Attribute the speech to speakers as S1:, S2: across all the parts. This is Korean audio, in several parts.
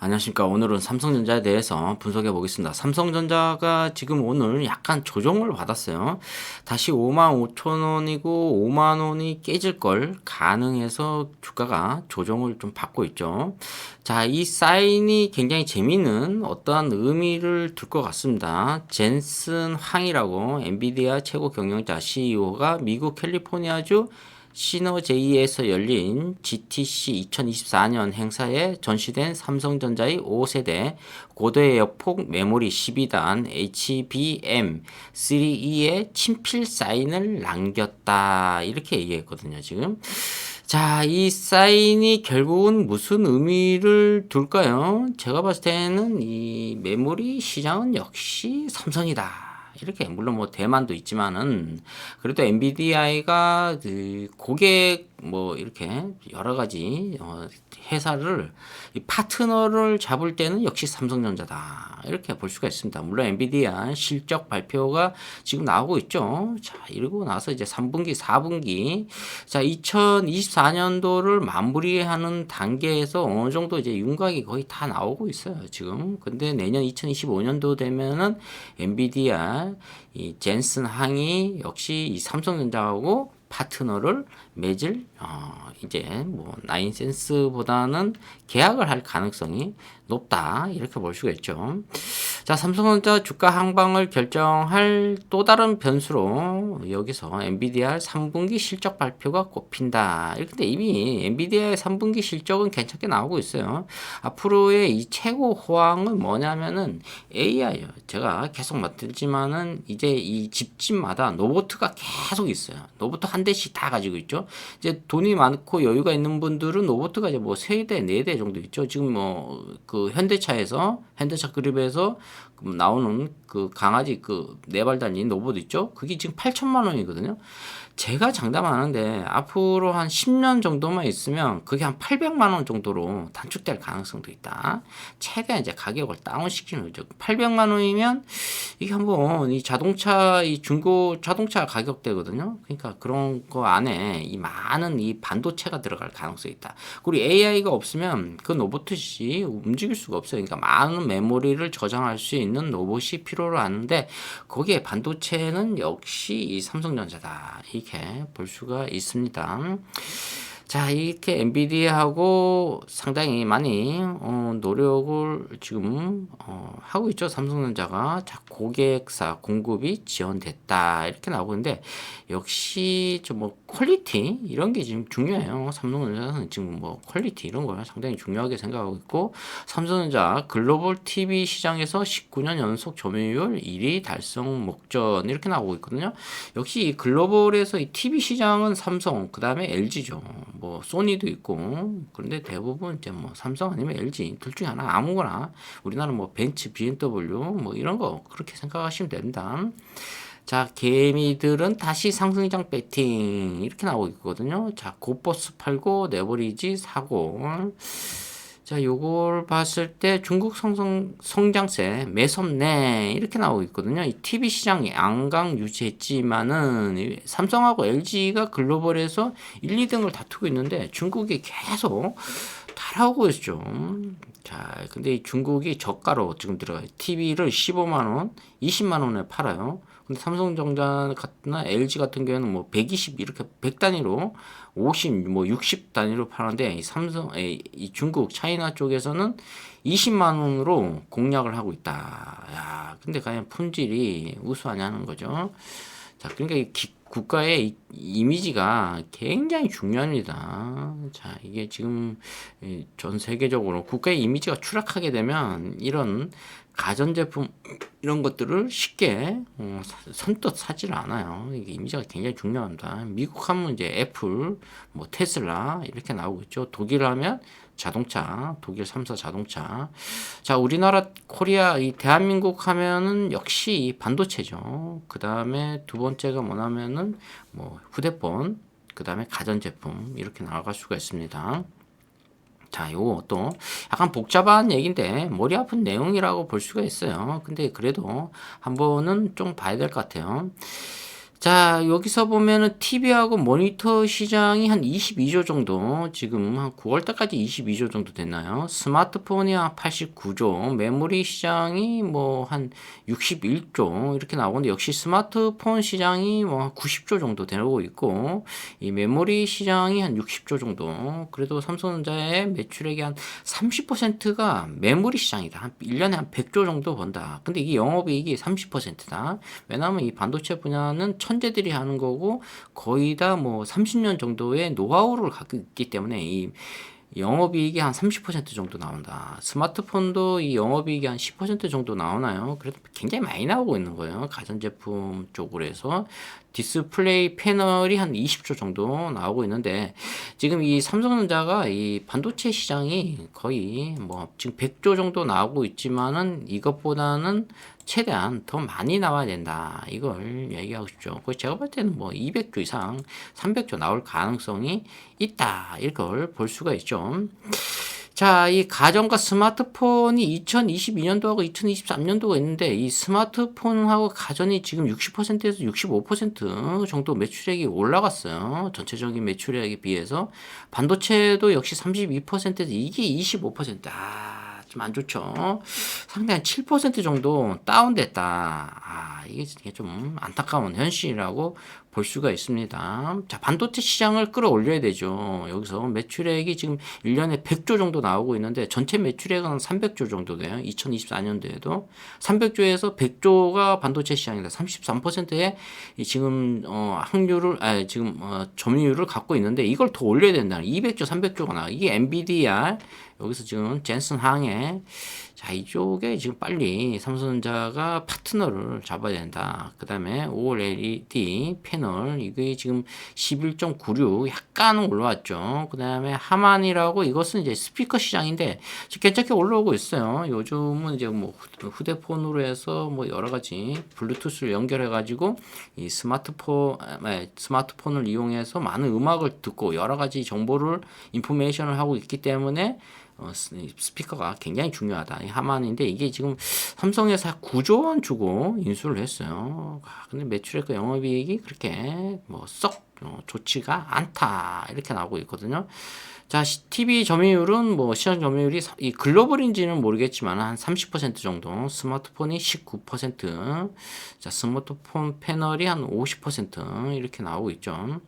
S1: 안녕하십니까. 오늘은 삼성전자에 대해서 분석해 보겠습니다. 삼성전자가 지금 오늘 약간 조정을 받았어요. 다시 55,000원이고 5만원이 깨질 걸 가능해서 주가가 조정을 좀 받고 있죠. 자, 이 사인이 굉장히 재미있는 어떠한 의미를 둘 것 같습니다. 젠슨 황이라고 엔비디아 최고 경영자 CEO가 미국 캘리포니아주 시너제이에서 열린 GTC 2024년 행사에 전시된 삼성전자의 5세대 고도역폭 메모리 12단 HBM3E의 친필 사인을 남겼다. 이렇게 얘기했거든요, 지금. 자, 이 사인이 결국은 무슨 의미를 둘까요? 제가 봤을 때는 이 메모리 시장은 역시 삼성이다. 이렇게 물론 뭐 대만도 있지만은 그래도 엔비디아가 그 고객 뭐 이렇게 여러 가지 회사를 이 파트너를 잡을 때는 역시 삼성전자다 이렇게 볼 수가 있습니다. 물론 엔비디아 실적 발표가 지금 나오고 있죠. 자, 이러고 나서 이제 3분기, 4분기 자 2024년도를 마무리하는 단계에서 어느 정도 이제 윤곽이 거의 다 나오고 있어요. 지금 근데 내년 2025년도 되면은 엔비디아 이 젠슨 항이 역시 이 삼성전자하고 파트너를 맺을 이제 뭐 나인센스보다는 계약을 할 가능성이 높다 이렇게 볼 수가 있죠. 자, 삼성전자 주가 항방을 결정할 또 다른 변수로 여기서 엔비디아 3분기 실적 발표가 꼽힌다. 근데 이미 엔비디아의 3분기 실적은 괜찮게 나오고 있어요. 앞으로의 이 최고 호황은 뭐냐면은 AI요. 제가 계속 말했지만은 이제 이 집집마다 로봇가 계속 있어요. 로봇 한 대씩 다 가지고 있죠. 이제 돈이 많고 여유가 있는 분들은 로봇가 이제 뭐 3대, 4대 정도 있죠. 지금 뭐 그 현대차 그룹에서 나오는 그 강아지 그 4발 달린 로봇 있죠. 그게 지금 8천만 원이거든요. 제가 장담하는데 앞으로 한 10년 정도만 있으면 그게 한 800만 원 정도로 단축될 가능성도 있다. 최대한 이제 가격을 다운시키는 거죠. 800만 원이면 이게 한번 이 자동차 이 중고 자동차 가격대거든요. 그러니까 그런 거 안에 이 많은 이 반도체가 들어갈 가능성이 있다. 그리고 AI가 없으면 그 로봇이 움직일 수가 없어요. 그러니까 많은 메모리를 저장할 수 있는 로봇이 필요로 하는데 거기에 반도체는 역시 이 삼성전자다. 이렇게 볼 수가 있습니다. 자, 이렇게 엔비디아하고 상당히 많이 노력을 지금 하고 있죠. 삼성전자가. 자, 고객사 공급이 지원됐다. 이렇게 나오고 있는데 역시 좀 뭐 퀄리티 이런 게 지금 중요해요. 삼성전자는 지금 뭐 퀄리티 이런 걸 상당히 중요하게 생각하고 있고 삼성전자 글로벌 TV 시장에서 19년 연속 점유율 1위 달성 목전 이렇게 나오고 있거든요. 역시 이 글로벌에서 이 TV 시장은 삼성, 그 다음에 LG죠. 뭐 소니도 있고 그런데 대부분 이제 뭐 삼성 아니면 LG 둘 중에 하나 아무거나 우리나라 뭐 벤츠, BMW 뭐 이런 거 그렇게 생각하시면 됩니다. 자, 개미들은 다시 상승장 배팅 이렇게 나오고 있거든요. 자, 고버스 팔고 내버리지 사고. 자, 요걸 봤을 때 중국 성장세 매섭네 이렇게 나오고 있거든요. 이 TV 시장이 양강 유지했지만은 삼성하고 LG가 글로벌에서 1, 2등을 다투고 있는데 중국이 계속 따라오고 있죠. 자, 근데 이 중국이 저가로 지금 들어가요. TV를 15만 원, 20만 원에 팔아요. 근데 삼성전자 같은 LG 같은 경우는 뭐 120 이렇게 100 단위로 50, 뭐 60 단위로 파는데 이 중국 차이나 쪽에서는 20만 원으로 공략을 하고 있다. 야, 근데 과연 품질이 우수하냐는 거죠. 자, 그러니까 국가의 이미지가 굉장히 중요합니다. 자, 이게 지금 전 세계적으로 국가의 이미지가 추락하게 되면 이런 가전제품 이런 것들을 쉽게 선뜻 사지를 않아요. 이게 이미지가 굉장히 중요합니다. 미국 하면 이제 애플, 뭐 테슬라 이렇게 나오고 있죠. 독일 하면 자동차, 독일 3사 자동차. 자, 우리나라 코리아 이 대한민국 하면은 역시 반도체죠. 그 다음에 두 번째가 뭐냐면은 뭐 휴대폰, 그 다음에 가전제품 이렇게 나아갈 수가 있습니다. 자, 요거 또 약간 복잡한 얘기인데 머리 아픈 내용이라고 볼 수가 있어요. 근데 그래도 한번은 좀 봐야 될 것 같아요. 자, 여기서 보면은 TV하고 모니터 시장이 한 22조 정도, 지금 한 9월 달까지 22조 정도 됐나요? 스마트폰이 한 89조, 메모리 시장이 뭐 한 61조 이렇게 나오는데, 역시 스마트폰 시장이 뭐 한 90조 정도 되고 있고, 이 메모리 시장이 한 60조 정도. 그래도 삼성전자의 매출액이 한 30%가 메모리 시장이다. 한 1년에 한 100조 정도 번다. 근데 이게 영업이익이 30%다. 왜냐하면 이 반도체 분야는 천재들이 하는 거고, 거의 다 뭐 30년 정도의 노하우를 갖고 있기 때문에 이 영업이익이 한 30% 정도 나온다. 스마트폰도 이 영업이익이 한 10% 정도 나오나요? 그래도 굉장히 많이 나오고 있는 거예요. 가전제품 쪽으로 해서. 디스플레이 패널이 한 20조 정도 나오고 있는데, 지금 이 삼성전자가 이 반도체 시장이 거의 뭐 지금 100조 정도 나오고 있지만은, 이것보다는 최대한 더 많이 나와야 된다. 이걸 얘기하고 싶죠. 그래서 제가 볼 때는 뭐 200조 이상, 300조 나올 가능성이 있다. 이걸 볼 수가 있죠. 자, 이 가전과 스마트폰이 2022년도하고 2023년도가 있는데, 이 스마트폰하고 가전이 지금 60%에서 65% 정도 매출액이 올라갔어요. 전체적인 매출액에 비해서. 반도체도 역시 32%에서 이게 25%. 좀 안 좋죠. 상당히 한 7% 정도 다운됐다. 이게 좀 안타까운 현실이라고 볼 수가 있습니다. 자, 반도체 시장을 끌어올려야 되죠. 여기서 매출액이 지금 1년에 100조 정도 나오고 있는데, 전체 매출액은 300조 정도 돼요. 2024년도에도 300조에서 100조가 반도체 시장이다. 33%의 지금 확률을 지금 점유율을 갖고 있는데, 이걸 더 올려야 된다는, 200조, 300조가 나와. 이게 NVIDIA, 여기서 지금 젠슨 항해, 자, 이쪽에 지금 빨리 삼성전자가 파트너를 잡아야 된다. 그 다음에 OLED 패널, 이게 지금 11.96 약간 올라왔죠. 그 다음에 하만이라고, 이것은 이제 스피커 시장인데 괜찮게 올라오고 있어요. 요즘은 이제 뭐 휴대폰으로 해서 뭐 여러 가지 블루투스를 연결해 가지고 이 스마트폰을 이용해서 많은 음악을 듣고 여러 가지 정보를 인포메이션을 하고 있기 때문에 스피커가 굉장히 중요하다. 이 하만인데, 이게 지금 삼성에서 9조 원 주고 인수를 했어요. 근데 매출액과 영업이익이 그렇게 뭐 썩 좋지가 않다. 이렇게 나오고 있거든요. 자, TV 점유율은 뭐 시장 점유율이 이 글로벌인지는 모르겠지만 한 30% 정도, 스마트폰이 19%, 자, 스마트폰 패널이 한 50% 이렇게 나오고 있죠.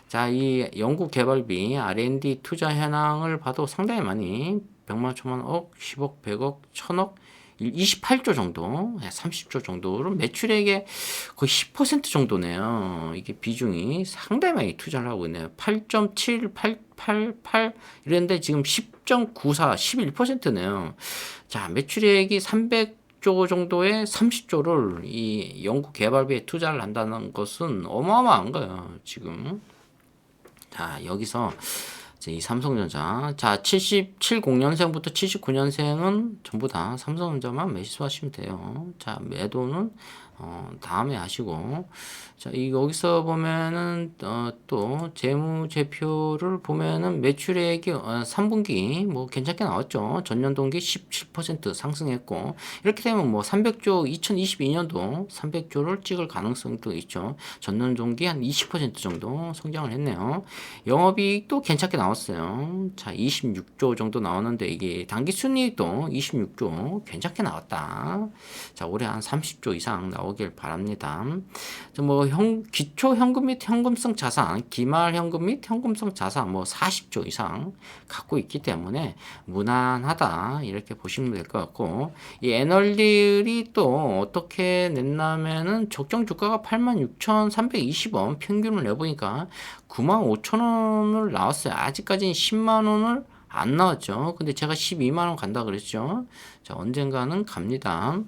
S1: 자, 이 연구 개발비, R&D 투자 현황을 봐도 상당히 많이 100만, 1000만, 억, 10억, 100억, 1000억, 28조 정도, 30조 정도로 매출액의 거의 10% 정도네요. 이게 비중이 상당히 많이 투자를 하고 있네요. 8.7888 이랬는데 지금 10.94, 11%네요. 자, 매출액이 300조 정도의 30조를 이 연구 개발비에 투자를 한다는 것은 어마어마한 거예요, 지금. 자, 여기서 이 삼성전자, 자, 70년생부터 79년생은 전부 다 삼성전자만 매수하시면 돼요. 자, 매도는 다음에 하시고, 자, 여기서 보면은 또 재무제표를 보면은 매출액이 3분기 뭐 괜찮게 나왔죠. 전년 동기 17% 상승했고, 이렇게 되면 뭐 300조, 2022년도 300조를 찍을 가능성도 있죠. 전년 동기 한 20% 정도 성장을 했네요. 영업이익도 괜찮게 나왔어요. 자, 26조 정도 나왔는데, 이게 당기 순이익도 26조 괜찮게 나왔다. 자, 올해 한 30조 이상 나오길 바랍니다. 뭐 기초 현금 및 현금성 자산, 기말 현금 및 현금성 자산 뭐 40조 이상 갖고 있기 때문에 무난하다, 이렇게 보시면 될 것 같고, 이 애널들이 또 어떻게 냈냐면은 적정 주가가 86,320원 평균을 내보니까 95,000원을 나왔어요. 아직까지는 10만원을 안 나왔죠. 근데 제가 12만원 간다 그랬죠. 자, 언젠가는 갑니다.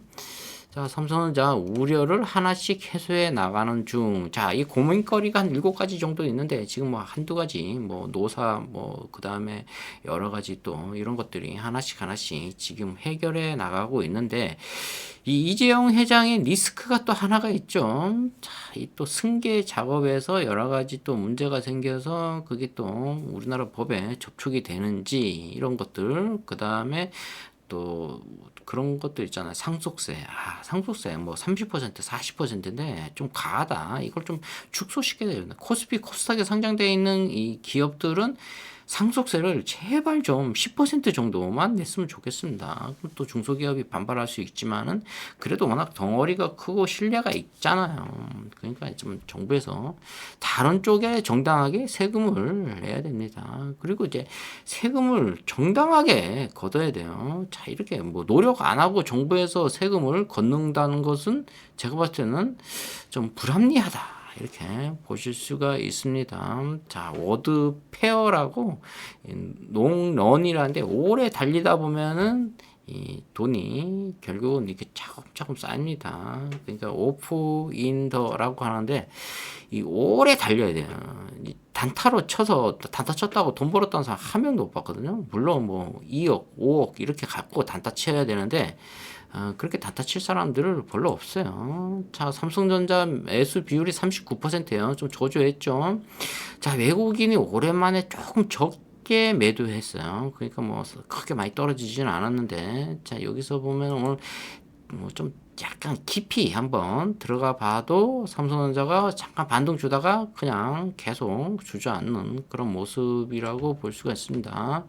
S1: 자, 삼성전자 우려를 하나씩 해소해 나가는 중. 자, 이 고민거리가 한 7가지 정도 있는데, 지금 뭐 한두 가지, 뭐 노사, 뭐 그 다음에 여러 가지 또 이런 것들이 하나씩 지금 해결해 나가고 있는데, 이 이재용 회장의 리스크가 또 하나가 있죠. 자, 이 또 승계 작업에서 여러 가지 또 문제가 생겨서 그게 또 우리나라 법에 접촉이 되는지, 이런 것들, 그 다음에 또 그런 것도 있잖아요. 상속세. 상속세 뭐 30%, 40%인데 좀 과하다. 이걸 좀 축소시켜야 되는데 코스피, 코스닥에 상장되어 있는 이 기업들은 상속세를 제발 좀 10% 정도만 냈으면 좋겠습니다. 그럼 또 중소기업이 반발할 수 있지만은 그래도 워낙 덩어리가 크고 신뢰가 있잖아요. 그러니까 좀 정부에서 다른 쪽에 정당하게 세금을 내야 됩니다. 그리고 이제 세금을 정당하게 걷어야 돼요. 자, 이렇게 뭐 노력 안 하고 정부에서 세금을 걷는다는 것은 제가 봤을 때는 좀 불합리하다. 이렇게 보실 수가 있습니다. 자, 워드 페어라고 농런이라는데 오래 달리다 보면은 이 돈이 결국은 이렇게 차곡차곡 쌓입니다. 그러니까 오프 인더라고 하는데 이 오래 달려야 돼요. 단타로 쳐서 단타 쳤다고 돈 벌었다는 사람 한 명도 못 봤거든요. 물론 뭐 2억, 5억 이렇게 갖고 단타 쳐야 되는데 그렇게 단타 칠 사람들을 별로 없어요. 자, 삼성전자 매수 비율이 39%예요. 좀 저조했죠. 자, 외국인이 오랜만에 조금 적게 매도했어요. 그러니까 뭐 크게 많이 떨어지지는 않았는데, 자, 여기서 보면 오늘 뭐 좀 약간 깊이 한번 들어가 봐도 삼성전자가 잠깐 반등 주다가 그냥 계속 주저앉는 그런 모습이라고 볼 수가 있습니다.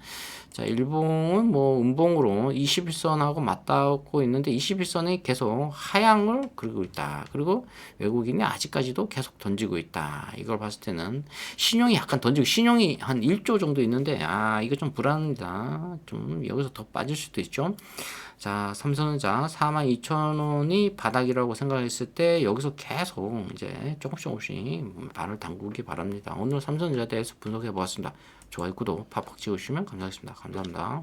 S1: 자, 일봉은 뭐 음봉으로 21선하고 맞닿고 있는데 21선이 계속 하향을 그리고 있다. 그리고 외국인이 아직까지도 계속 던지고 있다. 이걸 봤을 때는 신용이 약간 던지고 신용이 한 1조 정도 있는데 이거 좀 불안합니다. 좀 여기서 더 빠질 수도 있죠. 자, 삼성전자 42,000원이 바닥이라고 생각했을 때 여기서 계속 이제 조금씩 발을 담그기 바랍니다. 오늘 삼성전자에 대해서 분석해 보았습니다. 좋아요, 구독, 팍팍 찍어주시면 감사하겠습니다. 감사합니다.